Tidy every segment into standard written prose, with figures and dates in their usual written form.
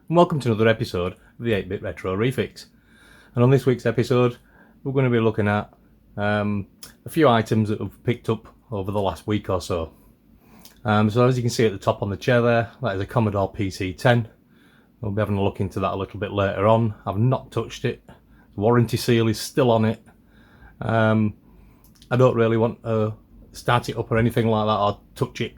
and welcome to another episode of the 8-Bit Retro Refix. And on this week's episode, we're going to be looking at a few items that we've picked up over the last week or so. So as you can see at the top on the chair there, that is a Commodore PC-10. We'll be having a look into that a little bit later on. I've not touched it. The warranty seal is still on it. I don't really want to start it up or anything like that, or touch it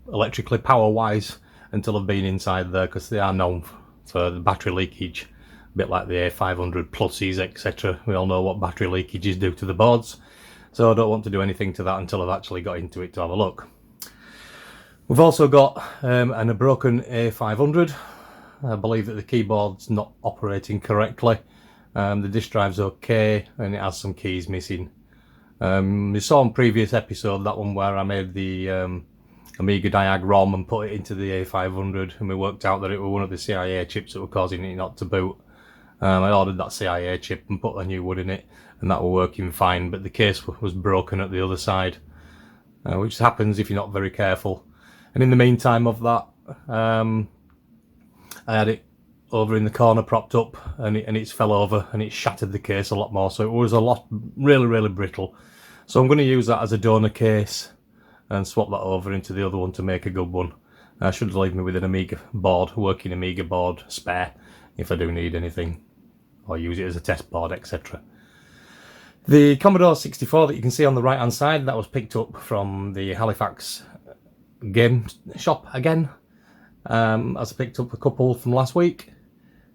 electrically power-wise until I've been inside there, because they are known for the battery leakage, a bit like the A500 Pluses, etc. We all know what battery leakages do to the boards, so I don't want to do anything to that until I've actually got into it to have a look. We've also got a broken A500. I believe that the keyboard's not operating correctly. The disk drive's okay, and it has some keys missing. You saw on previous episode that one where I made the Amiga Diag ROM and put it into the A500, and we worked out that it was one of the CIA chips that were causing it not to boot. I ordered that CIA chip and put a new one in it, and that were working fine, but the case was broken at the other side, which happens if you're not very careful. And in the meantime of that, I had it over in the corner propped up, and it's fell over and it shattered the case a lot more, so it was a lot really brittle. So I'm going to use that as a donor case and swap that over into the other one to make a good one. Should leave me with an Amiga board, working Amiga board spare, if I do need anything, or use it as a test board, etc. The Commodore 64 that you can see on the right hand side, that was picked up from the Halifax game shop again, as I picked up a couple from last week.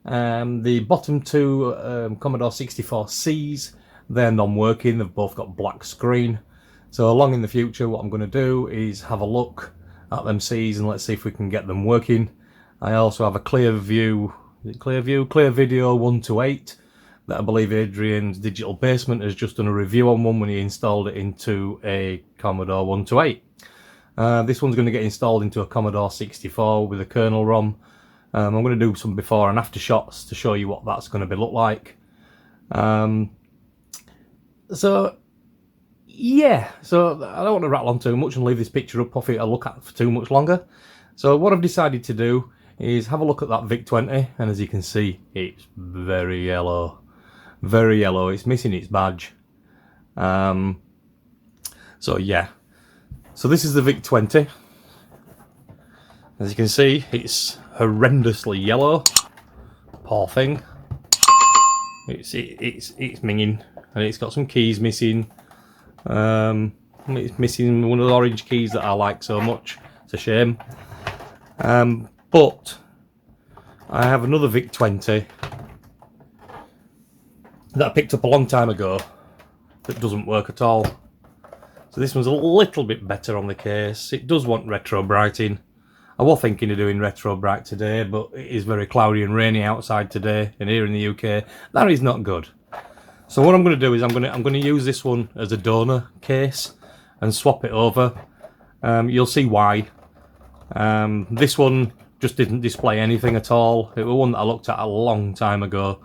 The bottom two Commodore 64Cs, they're non-working, they've both got black screen. So along in the future, what I'm going to do is have a look at them Cs and let's see if we can get them working. I also have a clear video 1 to 8 that I believe Adrian's Digital Basement has just done a review on one when he installed it into a Commodore 1 to 8. This one's going to get installed into a Commodore 64 with a kernel ROM. I'm going to do some before and after shots to show you what that's going to look like. So I don't want to rattle on too much and leave this picture up off it to look at for too much longer. So what I've decided to do is have a look at that VIC-20, and as you can see, it's very yellow. Very yellow. It's missing its badge. So this is the VIC-20. As you can see, it's horrendously yellow. Poor thing. It's minging, and it's got some keys missing. It's missing one of the orange keys that I like so much. It's a shame. But I have another VIC-20 that I picked up a long time ago that doesn't work at all. So this one's a little bit better on the case. It does want retro brighting. I was thinking of doing retro bright today, but it is very cloudy and rainy outside today, and here in the UK, that is not good. So what I'm going to do is I'm going to use this one as a donor case and swap it over. You'll see why. This one just didn't display anything at all. It was one that I looked at a long time ago.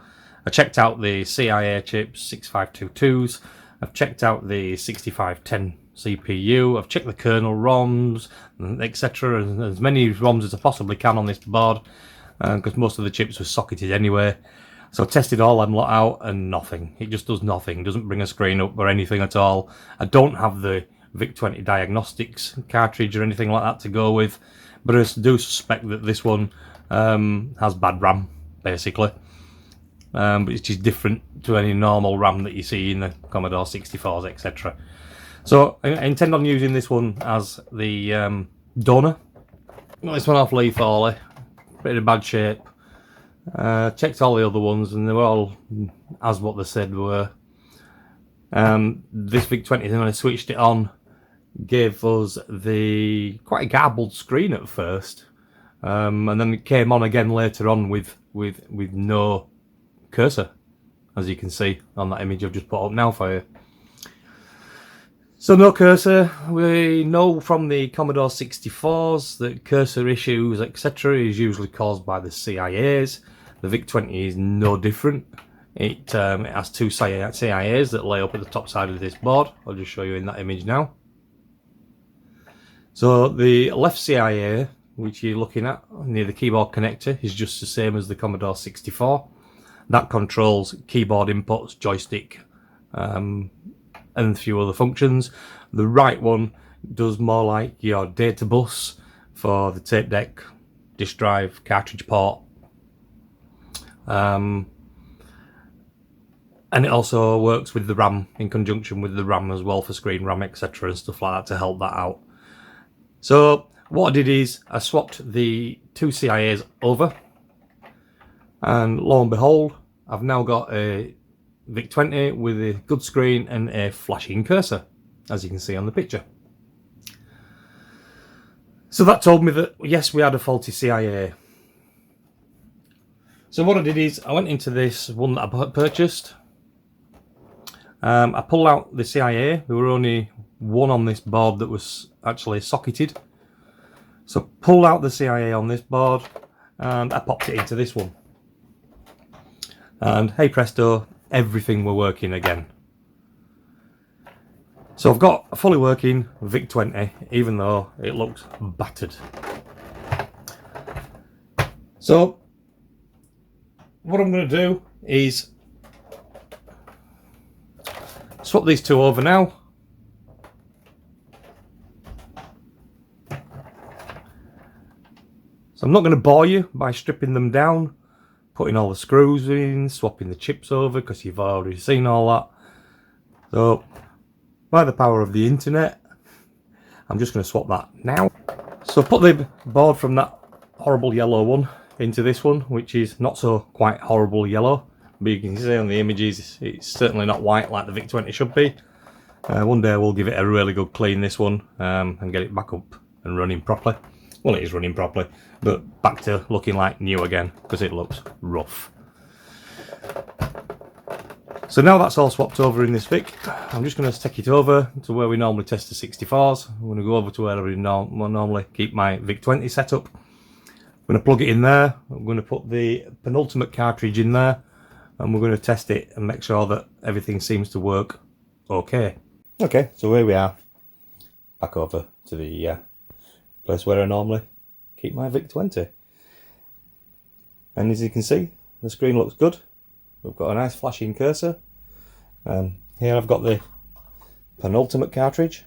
I checked out the CIA chips, 6522s. I've checked out the 6510 CPU. I've checked the kernel ROMs, etc. And as many ROMs as I possibly can on this board, because most of the chips were socketed anyway. So I tested all them lot out and nothing. It just does nothing. It doesn't bring a screen up or anything at all. I don't have the VIC-20 diagnostics cartridge or anything like that to go with, but I do suspect that this one has bad RAM, basically. But it's just different to any normal RAM that you see in the Commodore 64s, etc. So I intend on using this one as the donor. Got this one off Lee Foley, pretty bad shape. Checked all the other ones and they were all as what they said were. This VIC-20, when I switched it on, gave us the quite a garbled screen at first, and then it came on again later on with no cursor, as you can see on that image I've just put up now for you. So no cursor. We know from the Commodore 64s that cursor issues, etc., is usually caused by the CIAs. The VIC-20 is no different. It has two CIAs that lay up at the top side of this board. I'll just show you in that image now. So the left CIA which you're looking at near the keyboard connector, is just the same as the Commodore 64. That controls keyboard inputs, joystick, and a few other functions. The right one does more like your data bus for the tape deck, disk drive, cartridge port. And it also works with the RAM, in conjunction with the RAM as well, for screen RAM, etc. and stuff like that, to help that out. So what I did is I swapped the two CIAs over, and lo and behold, I've now got a VIC-20 with a good screen and a flashing cursor, as you can see on the picture. So that told me that yes, we had a faulty CIA. So what I did is I went into this one that I purchased. I pulled out the CIA. There were only one on this board that was actually socketed. So pulled out the CIA on this board and I popped it into this one. And hey presto, everything were working again. So I've got a fully working VIC-20, even though it looks battered. So what I'm going to do is swap these two over now. So I'm not going to bore you by stripping them down, putting all the screws in, swapping the chips over, because you've already seen all that. So by the power of the internet, I'm just going to swap that now. So put the board from that horrible yellow one into this one, which is not so quite horrible yellow, but you can see on the images it's certainly not white like the VIC-20 should be. One day we'll give it a really good clean, this one, and get it back up and running properly. Well, it is running properly, but back to looking like new again, because it looks rough. So now that's all swapped over in this Vic, I'm just going to take it over to where we normally test the 64s. I'm going to go over to where we normally keep my VIC-20 set up. I'm going to plug it in there. I'm going to put the penultimate cartridge in there, and we're going to test it and make sure that everything seems to work okay. Okay, so here we are, back over to the place where I normally keep my VIC-20. And as you can see, the screen looks good. We've got a nice flashing cursor. Here I've got the penultimate cartridge.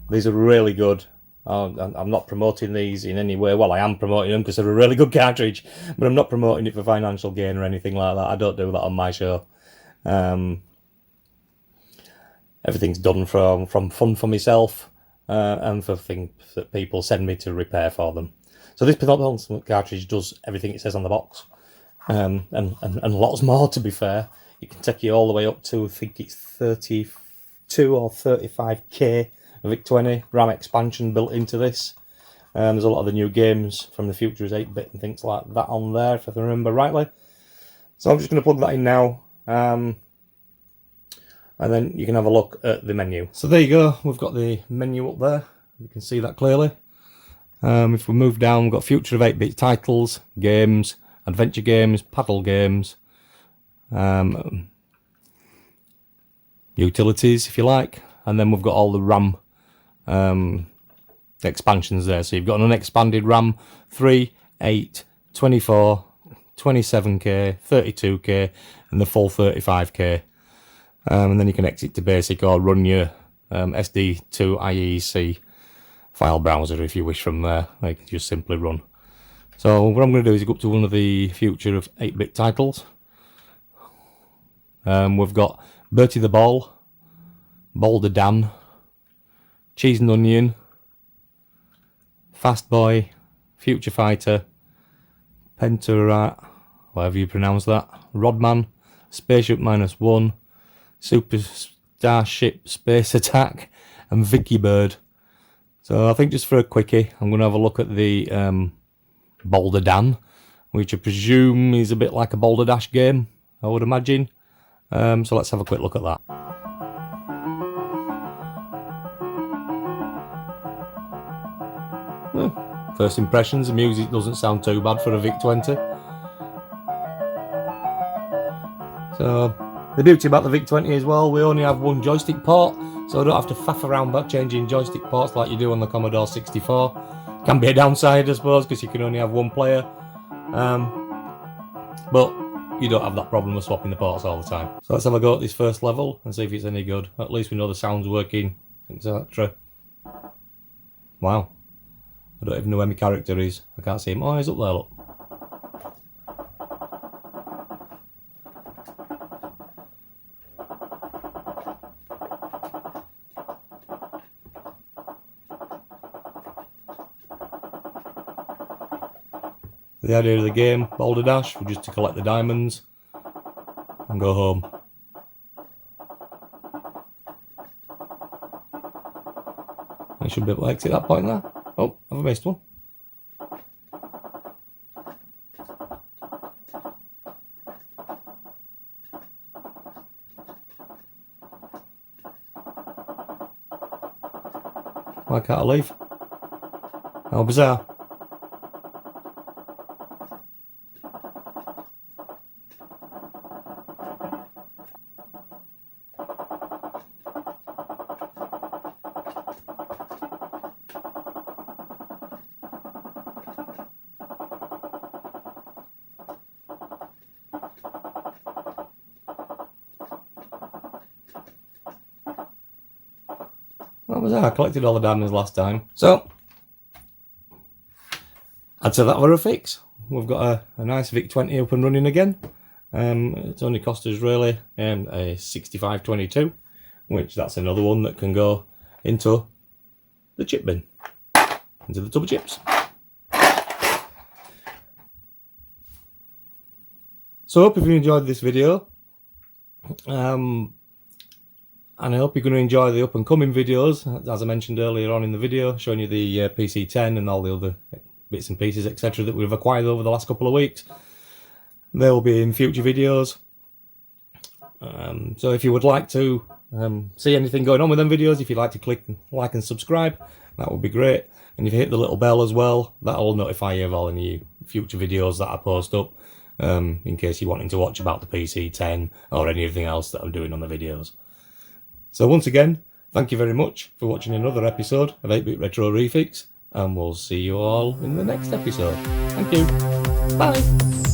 These are really good. I'm not promoting these in any way. Well, I am promoting them because they're a really good cartridge, but I'm not promoting it for financial gain or anything like that. I don't do that on my show. Everything's done from fun for myself, and for things that people send me to repair for them. So this penultimate cartridge does everything it says on the box, and lots more, to be fair. It can take you all the way up to, I think it's 32 or 35k VIC-20 RAM expansion built into this. There's a lot of the new games from the Future's 8-bit and things like that on there, if I can remember rightly. So I'm just going to plug that in now, and then you can have a look at the menu. So there you go, we've got the menu up there, you can see that clearly. If we move down, we've got Future of 8-bit titles, games, adventure games, paddle games, utilities if you like, and then we've got all the RAM expansions there. So you've got an unexpanded RAM, 3, 8, 24, 27k, 32k, and the full 35k. And then you can exit to basic or run your SD to IEC file browser if you wish from there. They can just simply run. So what I'm going to do is go up to one of the Future of 8-bit titles. We've got Bertie the Ball, Boulder Dan, Cheese and Onion, Fast Boy, Future Fighter, Pentarat, whatever you pronounce that, Rodman, Spaceship -1, Super Starship Space Attack, and Vicky Bird. So I think just for a quickie, I'm going to have a look at the Boulder Dan, which I presume is a bit like a Boulder Dash game, I would imagine. So let's have a quick look at that. First impressions, the music doesn't sound too bad for a VIC-20. So the beauty about the VIC-20 as well, we only have one joystick port, so I don't have to faff around about changing joystick ports like you do on the Commodore 64. Can be a downside, I suppose, because you can only have one player. But you don't have that problem of swapping the ports all the time. So let's have a go at this first level and see if it's any good. At least we know the sound's working, etc. Wow. I don't even know where my character is. I can't see him. Oh, he's up there, look. The idea of the game, Boulder Dash, was just to collect the diamonds and go home. I should be able to exit that point there. Oh, have I missed one? Why can't I leave? How bizarre. What was that? I collected all the diamonds last time. So, I'd say that were a fix. We've got a nice Vic 20 up and running again. It's only cost us really a 6522, which that's another one that can go into the chip bin, into the tub of chips. So I hope you enjoyed this video. And I hope you're going to enjoy the up and coming videos, as I mentioned earlier on in the video, showing you the PC10 and all the other bits and pieces, etc. that we've acquired over the last couple of weeks. They will be in future videos. So if you would like to see anything going on with them videos, if you'd like to click like and subscribe, that would be great. And if you hit the little bell as well, that will notify you of all any future videos that I post up, in case you're wanting to watch about the PC10 or anything else that I'm doing on the videos. So once again, thank you very much for watching another episode of 8-Bit Retro Refix, and we'll see you all in the next episode. Thank you. Bye.